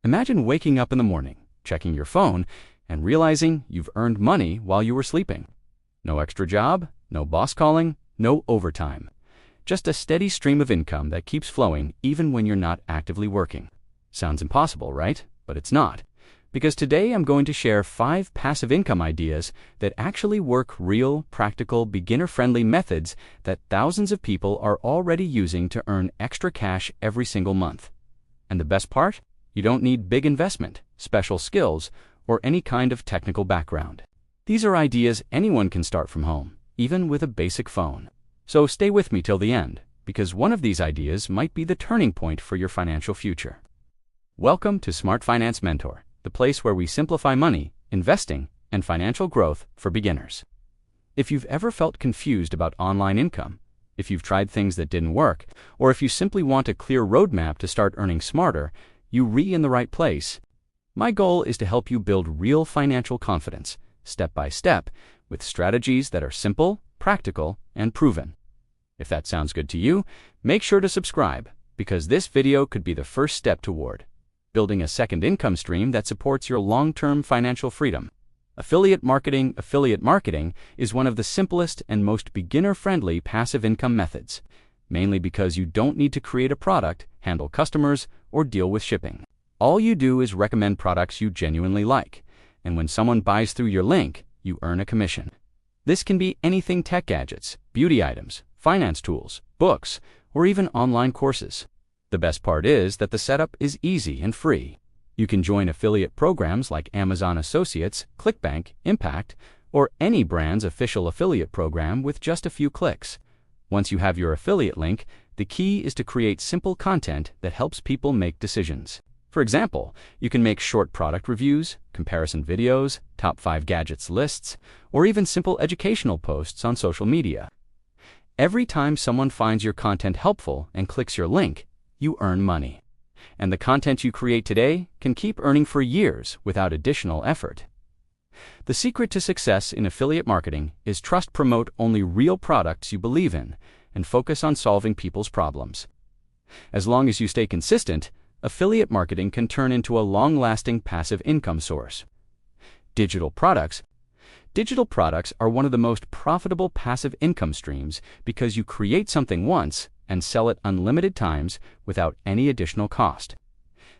Imagine waking up in the morning, checking your phone, and realizing you've earned money while you were sleeping. No extra job, no boss calling, no overtime. Just a steady stream of income that keeps flowing even when you're not actively working. Sounds impossible, right? But it's not. Because today I'm going to share 5 passive income ideas that actually work, real, practical, beginner-friendly methods that thousands of people are already using to earn extra cash every single month. And the best part? You don't need big investment, special skills, or any kind of technical background. These are ideas anyone can start from home, even with a basic phone. So stay with me till the end, because one of these ideas might be the turning point for your financial future. Welcome to Smart Finance Mentor, the place where we simplify money, investing, and financial growth for beginners. If you've ever felt confused about online income, if you've tried things that didn't work, or if you simply want a clear roadmap to start earning smarter, you're in the right place. My goal is to help you build real financial confidence, step by step, with strategies that are simple, practical, and proven. If that sounds good to you, make sure to subscribe, because this video could be the first step toward building a second income stream that supports your long-term financial freedom. Affiliate marketing is one of the simplest and most beginner-friendly passive income methods, mainly because you don't need to create a product, handle customers, or deal with shipping. All you do is recommend products you genuinely like, and when someone buys through your link, you earn a commission. This can be anything: tech gadgets, beauty items, finance tools, books, or even online courses. The best part is that the setup is easy and free. You can join affiliate programs like Amazon Associates, ClickBank, Impact, or any brand's official affiliate program with just a few clicks. Once you have your affiliate link, the key is to create simple content that helps people make decisions. For example, you can make short product reviews, comparison videos, top 5 gadgets lists, or even simple educational posts on social media. Every time someone finds your content helpful and clicks your link, you earn money. And the content you create today can keep earning for years without additional effort. The secret to success in affiliate marketing is promote only real products you believe in and focus on solving people's problems. As long as you stay consistent, affiliate marketing can turn into a long-lasting passive income source. Digital products are one of the most profitable passive income streams because you create something once and sell it unlimited times without any additional cost.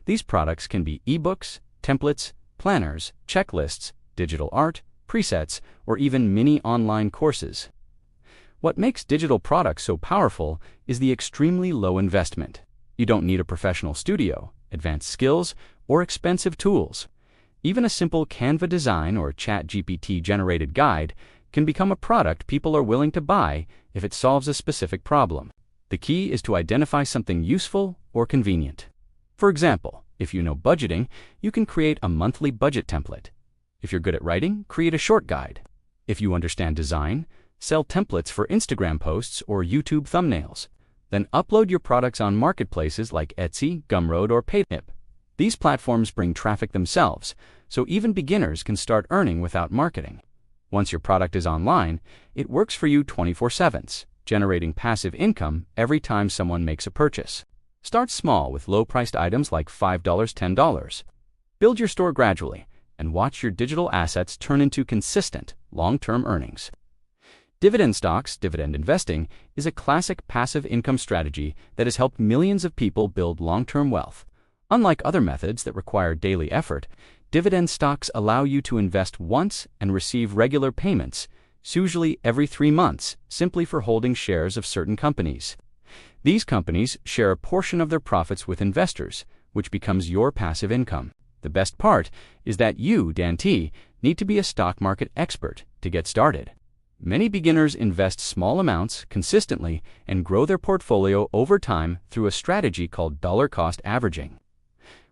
These products can be ebooks, templates, planners, checklists, digital art, presets, or even mini online courses. What makes digital products so powerful is the extremely low investment. You don't need a professional studio, advanced skills, or expensive tools. Even a simple Canva design or ChatGPT-generated guide can become a product people are willing to buy if it solves a specific problem. The key is to identify something useful or convenient. For example, if you know budgeting, you can create a monthly budget template. If you're good at writing, create a short guide. If you understand design, sell templates for Instagram posts or YouTube thumbnails. Then upload your products on marketplaces like Etsy, Gumroad, or Paycheck. These platforms bring traffic themselves, so even beginners can start earning without marketing. Once your product is online, it works for you 24/7, generating passive income every time someone makes a purchase. Start small with low-priced items like $5, $10. Build your store gradually and watch your digital assets turn into consistent, long-term earnings. Dividend stocks, dividend investing, is a classic passive income strategy that has helped millions of people build long-term wealth. Unlike other methods that require daily effort, dividend stocks allow you to invest once and receive regular payments, usually every 3 months, simply for holding shares of certain companies. These companies share a portion of their profits with investors, which becomes your passive income. The best part is that you, Dan T, need to be a stock market expert to get started. Many beginners invest small amounts consistently and grow their portfolio over time through a strategy called dollar-cost averaging.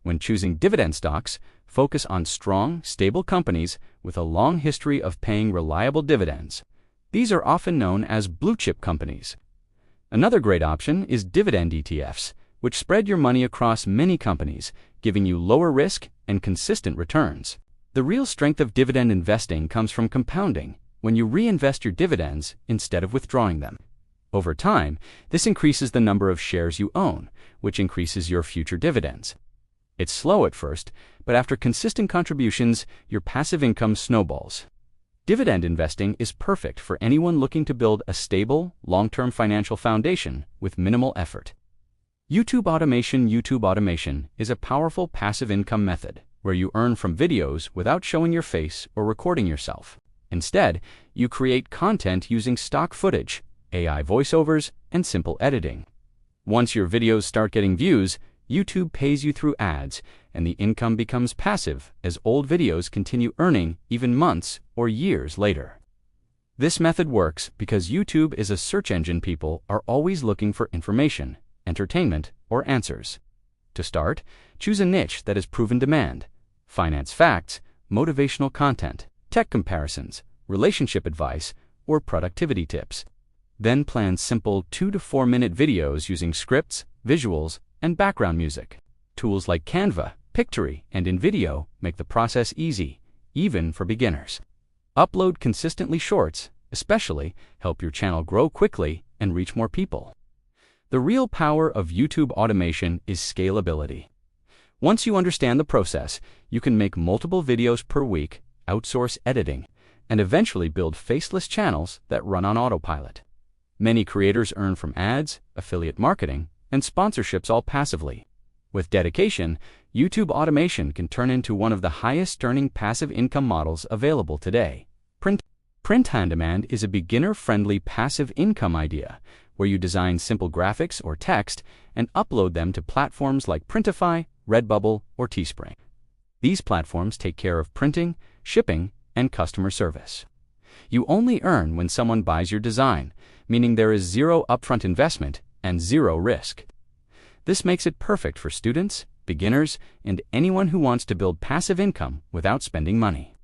When choosing dividend stocks, focus on strong, stable companies with a long history of paying reliable dividends. These are often known as blue-chip companies. Another great option is dividend ETFs, which spread your money across many companies, giving you lower risk and consistent returns. The real strength of dividend investing comes from compounding, when you reinvest your dividends instead of withdrawing them. Over time, this increases the number of shares you own, which increases your future dividends. It's slow at first, but after consistent contributions, your passive income snowballs. Dividend investing is perfect for anyone looking to build a stable, long-term financial foundation with minimal effort. YouTube automation is a powerful passive income method where you earn from videos without showing your face or recording yourself. Instead, you create content using stock footage, AI voiceovers, and simple editing. Once your videos start getting views, YouTube pays you through ads, and the income becomes passive as old videos continue earning even months or years later. This method works because YouTube is a search engine people are always looking for information, entertainment, or answers. To start, choose a niche that has proven demand: finance facts, motivational content, tech comparisons, relationship advice, or productivity tips. Then plan simple 2 to 4 minute videos using scripts, visuals, and background music. Tools like Canva, Pictory, and InVideo make the process easy, even for beginners. Upload consistently shorts, especially, help your channel grow quickly and reach more people. The real power of YouTube automation is scalability. Once you understand the process, you can make multiple videos per week, outsource editing, and eventually build faceless channels that run on autopilot. Many creators earn from ads, affiliate marketing, and sponsorships all passively. With dedication, YouTube automation can turn into one of the highest-earning passive income models available today. Print on demand is a beginner-friendly passive income idea where you design simple graphics or text and upload them to platforms like Printify, Redbubble, or Teespring. These platforms take care of printing, shipping, and customer service. You only earn when someone buys your design, meaning there is zero upfront investment and zero risk. This makes it perfect for students, beginners, and anyone who wants to build passive income without spending money.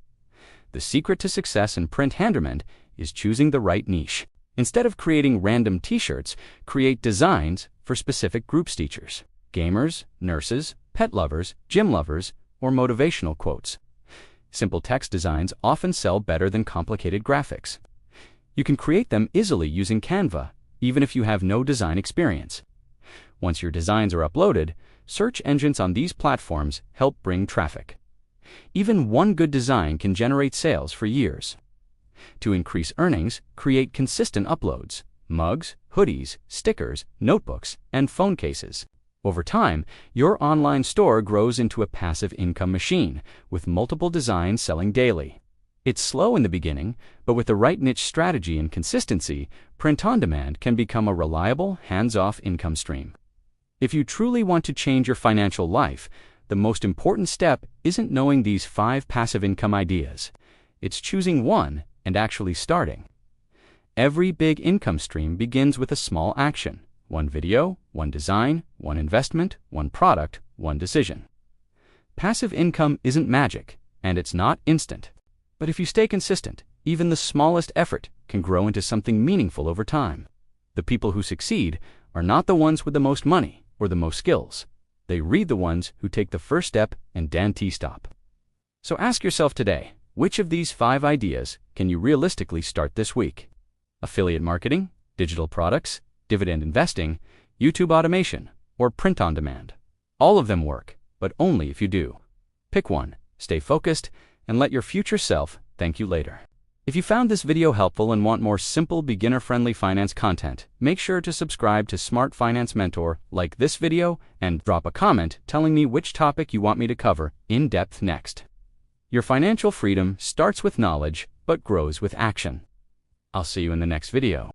The secret to success in print on-demand is choosing the right niche. Instead of creating random t-shirts, create designs for specific groups: teachers, gamers, nurses, pet lovers, gym lovers, or motivational quotes. Simple text designs often sell better than complicated graphics. You can create them easily using Canva, even if you have no design experience. Once your designs are uploaded, search engines on these platforms help bring traffic. Even one good design can generate sales for years. To increase earnings, create consistent uploads: mugs, hoodies, stickers, notebooks, and phone cases. Over time, your online store grows into a passive income machine, with multiple designs selling daily. It's slow in the beginning, but with the right niche strategy and consistency, print on demand can become a reliable, hands-off income stream. If you truly want to change your financial life, the most important step isn't knowing these 5 passive income ideas. It's choosing one and actually starting. Every big income stream begins with a small action: one video, one design, one investment, one product, one decision. Passive income isn't magic, and it's not instant. But if you stay consistent, even the smallest effort can grow into something meaningful over time. The people who succeed are not the ones with the most money or the most skills. They read the ones who take the first step and dan stop. So ask yourself today, which of these 5 ideas can you realistically start this week? Affiliate marketing, digital products, dividend investing, YouTube automation, or print on demand. All of them work, but only if you do. Pick one, stay focused, and let your future self thank you later. If you found this video helpful and want more simple, beginner-friendly finance content, make sure to subscribe to Smart Finance Mentor, like this video, and drop a comment telling me which topic you want me to cover in depth next. Your financial freedom starts with knowledge, but grows with action. I'll see you in the next video.